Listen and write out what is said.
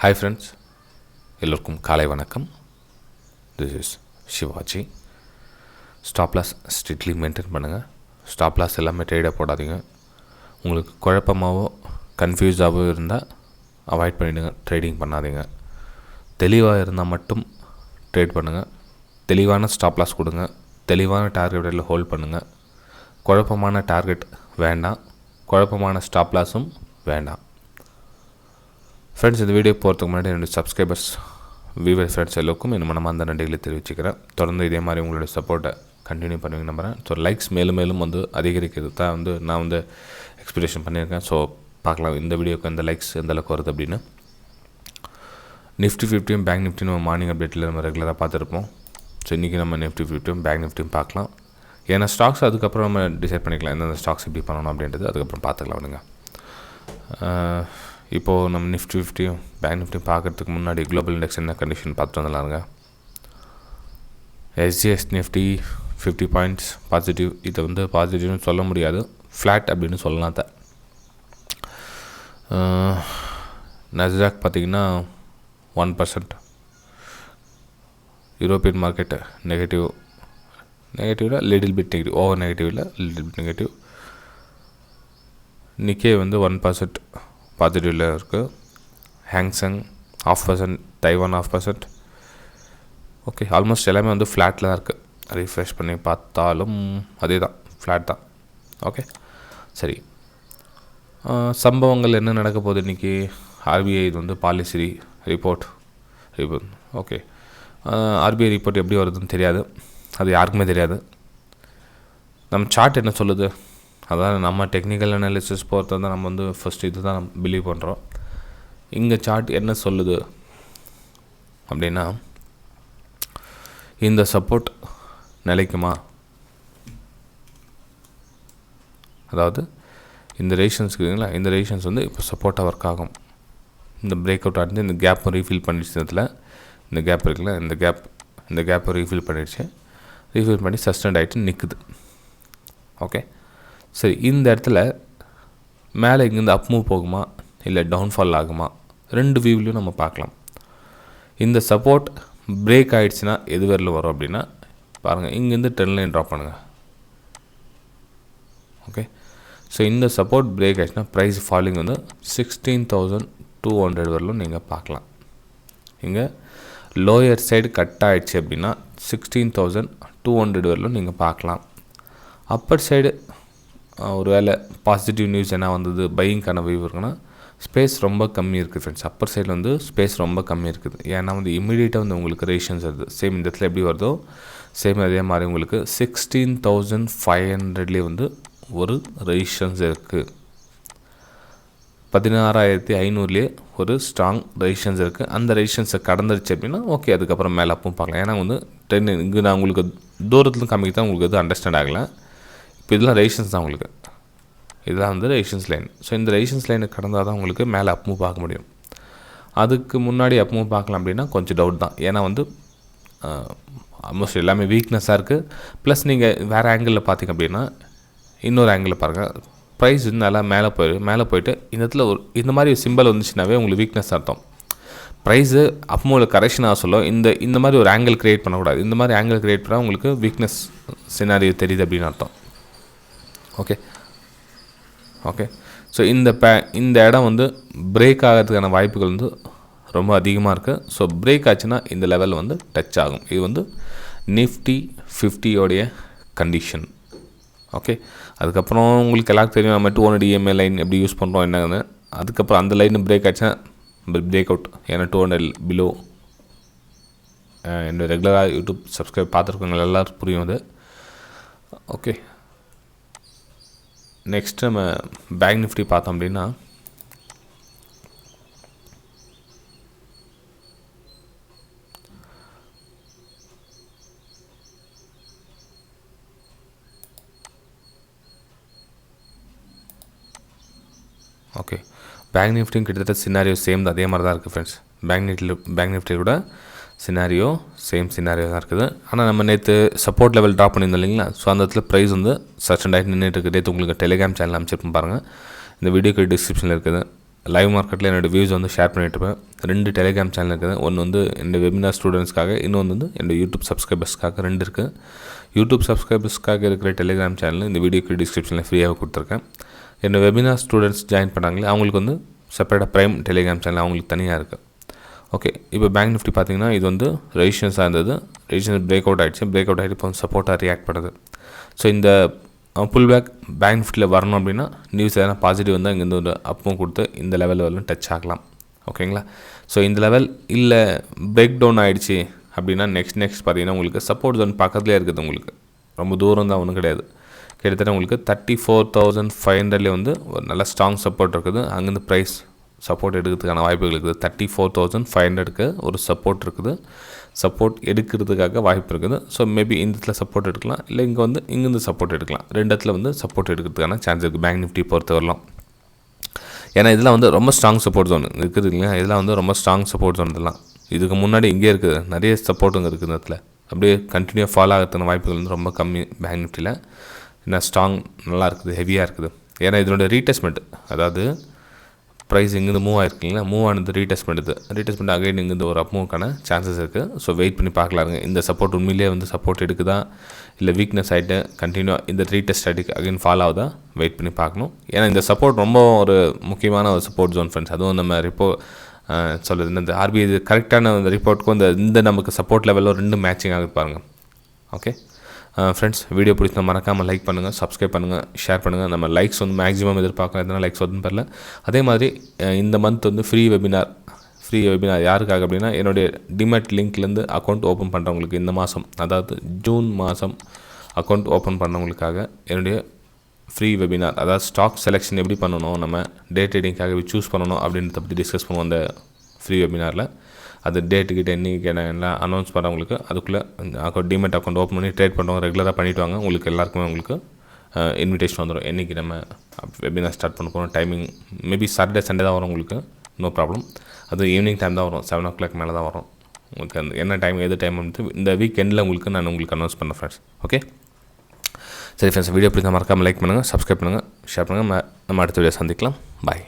Hi friends, எல்லோருக்கும் காலை வணக்கம். This is Shivaji. Stop loss strictly maintain பண்ணுங்கள். ஸ்டாப் லாஸ் எல்லாமே ட்ரேடாக போடாதீங்க. உங்களுக்கு குழப்பமாகவோ கன்ஃபியூஸாகவோ இருந்தால் அவாய்ட் பண்ணிவிடுங்க. ட்ரேடிங் பண்ணாதீங்க. தெளிவாக இருந்தால் மட்டும் ட்ரேட் பண்ணுங்கள். தெளிவான ஸ்டாப் லாஸ் கொடுங்க. தெளிவான டார்கெட்டில் ஹோல்ட் பண்ணுங்கள். குழப்பமான டார்கெட் வேண்டாம், குழப்பமான ஸ்டாப் லாஸும் வேண்டாம். ஃப்ரெண்ட்ஸ், இந்த வீடியோ போகிறதுக்கு முன்னாடி என்னுடைய சப்ஸ்கிரைபர்ஸ், வியூவர் ஃப்ரெண்ட்ஸ் எல்லோருக்கும் என் மனமார்ந்த நன்றிகளை தெரிவிச்சுக்கிறேன். தொடர்ந்து இதே மாதிரி உங்களுடைய சப்போர்ட்டை கண்டினியூ பண்ணுவீங்க நம்புகிறேன். ஸோ லைக்ஸ் மேலும் மேலும் அதிகரிக்கிறது தான் நான் எக்ஸ்பெக்டேஷன் பண்ணியிருக்கேன். ஸோ பார்க்கலாம் இந்த வீடியோக்கு அந்த லைக்ஸ் எந்த அளவுக்கு வருது அப்படின்னு. நிஃப்டி 50 பேங்க் நிஃப்டி நம்ம மார்னிங் அப்டேட்டில் நம்ம ரெகுலராக பார்த்துருப்போம். ஸோ இன்றைக்கி நம்ம நிஃப்டி 50 பேங்க் நிஃப்டியும் பார்க்கலாம். ஏன்னா ஸ்டாக்ஸ் அதுக்கப்புறம் நம்ம டிசைட் பண்ணிக்கலாம் எந்தெந்த ஸ்டாக்ஸ் எப்படி பண்ணணும் அப்படின்றது. அதுக்கப்புறம் பார்த்துக்கலாம் விடுங்க. இப்போது நம்ம நிஃப்டி 50 பேங்க் நிஃப்டி பார்க்குறதுக்கு முன்னாடி குளோபல் இண்டெக்ஸ் என்ன கண்டிஷன் பார்த்துட்டு வந்துடலாங்க. எஸ்ஜிஎஸ் நிஃப்டி 50 பாயிண்ட்ஸ் பாசிட்டிவ். இதை பாசிட்டிவ்னு சொல்ல முடியாது, ஃப்ளாட் அப்படின்னு சொல்லலாம். நஸ்டாக் பார்த்திங்கன்னா 1%. யூரோப்பியன் மார்க்கெட்டு நெகட்டிவில் little bit negative, over negative இல்லை, லிட்டில் பிட் நெகட்டிவ். நிக்கே 1% பாசிட்டிவில் இருக்குது. Hang Seng 0.5%, Taiwan 0.5%. ஓகே, ஆல்மோஸ்ட் எல்லாமே ஃப்ளாட்டில் தான் இருக்குது. ரீஃப்ரெஷ் பண்ணி பார்த்தாலும் அதே தான், ஃப்ளாட் தான். ஓகே, சரி. சம்பவங்கள் என்ன நடக்க போகுது இன்றைக்கி? RBI policy report. Okay, RBI report எப்படி வருதுன்னு தெரியாது, அது யாருக்குமே தெரியாது. நம்ம சார்ட் என்ன சொல்லுது? அதான் நம்ம டெக்னிக்கல் அனாலிசிஸ் பொறுத்த தான் நம்ம ஃபஸ்ட்டு இது தான் நம்ம பிலீவ் பண்ணுறோம். இங்கே சார்ட் என்ன சொல்லுது அப்படின்னா, இந்த சப்போர்ட் நிலைக்குமா? அதாவது இந்த ரேஷன்ஸ் இருக்குதுங்களா, இந்த ரேஷன்ஸ் இப்போ சப்போர்ட்டாக ஒர்க் ஆகும். இந்த பிரேக் அவுட் ஆகிட்டு இந்த கேப்பை ரீஃபில் பண்ணிடுச்சு. இந்த கேப் இருக்குல்ல, இந்த கேப்பை ரீஃபில் பண்ணிடுச்சு. ரீஃபில் பண்ணி சஸ்டெண்ட் ஆகிட்டு நிற்குது. ஓகே, சரி. இந்த இடத்துல மேலே இங்கேருந்து அப் மூவ் போகுமா இல்லை டவுன்ஃபால் ஆகுமா? ரெண்டு வியூவிலையும் நம்ம பார்க்கலாம். இந்த சப்போர்ட் பிரேக் ஆகிடுச்சுன்னா எது வரலும் வரும் அப்படின்னா பாருங்கள், இங்கேருந்து ட்ரெண்ட் லைன் ட்ராப் பண்ணுங்கள். ஓகே, ஸோ இந்த சப்போர்ட் பிரேக் ஆகிடுச்சுன்னா ப்ரைஸ் ஃபாலிங் 16,200 வரலும் நீங்கள் பார்க்கலாம். இங்கே லோயர் சைடு கட் ஆகிடுச்சு அப்படின்னா 16,200 வரலும் நீங்கள் பார்க்கலாம். அப்பர் சைடு ஒரு வேளை பாசிட்டிவ் நியூஸ் என்ன வந்தது, பையிங்கான வியூ இருக்குன்னா ஸ்பேஸ் ரொம்ப கம்மி இருக்குது ஃப்ரெண்ட்ஸ். அப்பர் சைடில் ஸ்பேஸ் ரொம்ப கம்மி இருக்குது. ஏன்னா இமீடியட்டாக உங்களுக்கு ரேஷன்ஸ் வருது. சேம் இந்த இடத்துல எப்படி வருதோ சேம் அதே மாதிரி உங்களுக்கு 16,500லேயே ஒரு ரேஷன்ஸ் இருக்குது. 16,500லேயே ஒரு ஸ்ட்ராங் ரேஷன்ஸ் இருக்குது. அந்த ரேஷன்ஸை கடந்துருச்சு அப்படின்னா ஓகே, அதுக்கப்புறம் மேலே அப்பவும் பார்க்கலாம். ஏன்னா ட்ரெண்ட் இங்கே நான் உங்களுக்கு தூரத்துலையும் காமிக்க தான் உங்களுக்கு அண்டர்ஸ்டாண்ட் ஆகலை. இப்போ இதெல்லாம் ரேஷன்ஸ் தான் உங்களுக்கு, இதெல்லாம் ரேஷன்ஸ் லைன். ஸோ இந்த ரேஷன்ஸ் லைனை கடந்தால் தான் உங்களுக்கு மேலே அப் மூவ் பார்க்க முடியும். அதுக்கு முன்னாடி அப் மூவ் பார்க்கலாம் அப்படின்னா கொஞ்சம் டவுட் தான். ஏன்னா ஆல்மோஸ்ட் எல்லாமே வீக்னஸாக இருக்குது. ப்ளஸ் நீங்கள் வேறு ஆங்கிளில் பார்த்திங்க அப்படின்னா இன்னொரு ஆங்கிளில் பாருங்கள், ப்ரைஸ் நல்லா மேலே போயிட்டு இந்த இடத்துல இந்த மாதிரி சிம்பிள் வந்துச்சுனாவே உங்களுக்கு வீக்னஸ் அர்த்தம். ப்ரைஸு அப் மூவில் கரெக்ஷன் ஆக சொல்ல இந்த மாதிரி ஒரு ஆங்கிள் க்ரியேட் பண்ணக்கூடாது. இந்த மாதிரி ஆங்கிள் க்ரியேட் பண்ணால் உங்களுக்கு வீக்னஸ் சினாரியோ தெரியுது அப்படின்னு அர்த்தம். ஓகே, ஸோ இந்த இடம் பிரேக் ஆகிறதுக்கான வாய்ப்புகள் ரொம்ப அதிகமாக இருக்குது. ஸோ பிரேக் ஆச்சுன்னா இந்த லெவலில் டச் ஆகும். இது நிஃப்டி 50 கண்டிஷன். ஓகே, அதுக்கப்புறம் உங்களுக்கு எல்லாருக்கும் தெரியும் நம்ம 200 EMA லைன் எப்படி யூஸ் பண்ணுறோம் என்னன்னு. அதுக்கப்புறம் அந்த லைன் பிரேக் ஆச்சுன்னா பிரேக் அவுட். ஏன்னா 200 பிலோ. என்னோட ரெகுலராக யூடியூப் சப்ஸ்கிரைப் பார்த்துருக்கவங்க எல்லோரும் புரியும் அது. ஓகே, நெக்ஸ்ட் நம்ம பேங்க் நிஃப்டி பார்த்தோம் அப்படின்னா ஓகே, பேங்க் நிஃப்டியும் கிட்டத்தட்ட சினாரியோ சேம் தான், அதே மாதிரி தான் இருக்குது ஃப்ரெண்ட்ஸ். பேங்க் நிஃப்டியோட சினாரியோ சேம் சினாரியோ தான் இருக்குது. ஆனால் நம்ம நேற்று சப்போர்ட் லெவல் ட்ராப் பண்ணியிருந்தோம் இல்லைங்களா? ஸோ அந்த இடத்துல ப்ரைஸ் சஸ்டெண்ட் ஆகிட்டு நின்றுட்டு இருக்குது. நேற்று உங்களுக்கு டெலிகிராம் சேனல் அமைச்சிருப்போம் பாருங்கள். இந்த வீடியோக்கு டிஸ்கிரிப்ஷனில் இருக்குது. லைவ் மார்க்கெட்டில் என்னோடய வியூஸ் வந்து ஷேர் பண்ணிட்டுருப்பேன். 2 டெலிகிராம் சேனல் இருக்குது. ஒன்று வந்து என்னோடய வெபினார் ஸ்டூடெண்ட்ஸ்க்காக, இன்னொன்று வந்து என்னோடய யூடியூப் சப்ஸ்கிரைபர்ஸ்க்காக 2 இருக்குது. யூடியூப் சப்ஸ்கிரைபர்ஸ்க்காக இருக்கிற டெலிகிராம் சேனல் இந்த வீடியோக்கு டிஸ்கிரிப்ஷனில் ஃப்ரீயாக கொடுத்துருக்கேன். என்னோடய வெபினார் ஸ்டூடெண்ட்ஸ் ஜாயின் பண்ணாங்களே அவங்களுக்கு வந்து செப்பரேட்டாக ப்ரைம் டெலிகிராம் சேனல் அவங்களுக்கு தனியாக இருக்குது. ஓகே, இப்போ பேங்க் நிஃப்டி பார்த்தீங்கன்னா இது வந்து ரெசிஸ்டன்ஸாக இருந்தது. ரெசிஸ்டன்ஸ் பிரேக் அவுட் ஆகிடுச்சு. பிரேக் அவுட் ஆகிட்டு இப்போ வந்து சப்போர்ட்டாக ரியாக்ட் பண்ணுது. ஸோ இந்த புல் பேக் பேங்க் நிஃப்டியில் வரணும் அப்படின்னா நியூஸ் எதனா பாசிட்டிவ் வந்தால் இங்கேருந்து ஒரு அப்பும் கொடுத்து இந்த லெவலில் வரலும் டச் ஆகலாம். ஓகேங்களா? ஸோ இந்த லெவல் இல்லை பிரேக் டவுன் ஆகிடுச்சு அப்படின்னா நெக்ஸ்ட் பார்த்தீங்கன்னா உங்களுக்கு சப்போர்ட் ஜோன் பக்கத்துலேயே இருக்குது. உங்களுக்கு ரொம்ப தூரம் தான் ஒன்றும் கிடையாது. கிட்டத்தட்ட உங்களுக்கு 34,500 வந்து ஒரு நல்ல ஸ்ட்ராங் சப்போர்ட் இருக்குது. அங்கேருந்து ப்ரைஸ் சப்போர்ட் எடுக்கிறதுக்கான வாய்ப்புகள் இருக்குது. 34,500க்கு ஒரு சப்போர்ட் இருக்குது. சப்போர்ட் எடுக்கிறதுக்காக வாய்ப்பு இருக்குது. ஸோ மேபி இந்த இடத்துல சப்போர்ட் எடுக்கலாம், இல்லை இங்கே வந்து இங்கேருந்து சப்போர்ட் எடுக்கலாம். 2 இடத்துல வந்து சப்போர்ட் எடுக்கிறதுக்கான சான்ஸ் இருக்குது பேங்க் நிஃப்டி பொறுத்த வரலாம். ஏன்னா இதெல்லாம் வந்து ரொம்ப ஸ்ட்ராங் சப்போர்ட் ஜோன் இருக்குது இல்லையா? இதெல்லாம் வந்து ரொம்ப ஸ்ட்ராங் சப்போர்ட் ஜோன். இதெல்லாம் இதுக்கு முன்னாடி இங்கே இருக்குது, நிறைய சப்போர்ட்டுங்க இருக்குது இந்த இடத்துல. அப்படியே கண்டினியூ ஃபாலோ ஆகிறதுக்கான வாய்ப்புகள் வந்து ரொம்ப கம்மி பேங்க் நிஃப்டியில். ஏன்னா ஸ்ட்ராங் நல்லா இருக்குது, ஹெவியாக இருக்குது. ஏன்னா இதனோட ரீடெஸ்ட்மெண்ட், அதாவது ப்ரைஸ் இங்கேருந்து மூவ் ஆகிருக்கீங்களா, மூவ் ஆனது ரீடெஸ்ட்மெண்ட் அகைன் இங்கேருந்து ஒரு அப்மூவ்க்கான சான்சஸ் இருக்குது. ஸோ வெயிட் பண்ணி பார்க்கலாங்க. இந்த சப்போர்ட் உண்மையிலேயே வந்து சப்போர்ட் எடுக்குதா, இல்லை வீக்னஸ் ஆகிட்டு கண்டினியூ இந்த ரீடெஸ்ட் ஆகிட்டு அகைன் ஃபாலோ ஆகுதா, வெயிட் பண்ணி பார்க்கணும். ஏன்னா இந்த சப்போர்ட் ரொம்ப ஒரு முக்கியமான ஒரு சப்போர்ட் ஜோன் ஃப்ரெண்ட்ஸ். அதுவும் நம்ம சொல்லுது இந்த RBI கரெக்டான அந்த ரிப்போர்ட்டுக்கும் இந்த நமக்கு சப்போர்ட் லெவலில் 2 மேட்சிங் ஆகுது பாருங்கள். ஓகே ஃப்ரெண்ட்ஸ், வீடியோ பிடிச்சா மறக்காமல் லைக் பண்ணுங்கள், சப்ஸ்கிரைப் பண்ணுங்கள், ஷேர் பண்ணுங்கள். நம்ம லைக்ஸ் வந்து மேக்ஸிமம் எதிர்பார்க்கலாம், எதனா லைக்ஸ் வந்து பரல. அதே மாதிரி இந்த மந்த் வந்து ஃப்ரீ வெபினார் யாருக்காக அப்படின்னா என்னுடைய டிமேட் லிங்க்லேருந்து அக்கௌண்ட் ஓப்பன் பண்ணுறவங்களுக்கு இந்த மாதம், அதாவது ஜூன் மாதம் அக்கௌண்ட் ஓப்பன் பண்ணுறவங்களுக்காக என்னுடைய ஃப்ரீ வெபினார், அதாவது ஸ்டாக் செலெக்ஷன் எப்படி பண்ணணும், நம்ம டே ட்ரேடிங்காக சூஸ் பண்ணணும் அப்படின்றத பற்றி டிஸ்கஸ் பண்ணுவோம் அந்த ஃப்ரீ வெபினாரில். அது டேட்டுக்கிட்ட என்றைக்கு எல்லாம் அனௌன்ஸ் பண்ணுறவங்களுக்கு அதுக்குள்ளே டிமெட் அக்கௌண்ட் ஓப்பன் பண்ணி ட்ரேட் பண்ணுறவங்க ரெகுலராக பண்ணிவிட்டு வாங்க. உங்களுக்கு எல்லாருக்குமே உங்களுக்கு இன்விடேஷன் வந்துடும். என்றைக்கு நம்ம வெபினார் ஸ்டார்ட் பண்ண போகிறோம். டைமிங் மேபி சாட்டர்டே சண்டே தான் வரும் உங்களுக்கு, நோ ப்ராப்ளம். அது ஈவினிங் டைம் தான் வரும், 7 o'clock மேலே தான் வரும். உங்களுக்கு அந்த என்ன டைம் எது டைம் வந்து இந்த வீக் எண்டில் நான் உங்களுக்கு அனௌன்ஸ் பண்ணேன் ஃப்ரெண்ட்ஸ். ஓகே சரி ஃப்ரெண்ட்ஸ், வீடியோ பிடிச்சா மறக்காமல் லைக் பண்ணுங்கள், சப்ஸ்கிரைப் பண்ணுங்கள், ஷேர் பண்ணுங்கள். நம்ம அடுத்த வீடியோ சந்திக்கலாம். பாய்.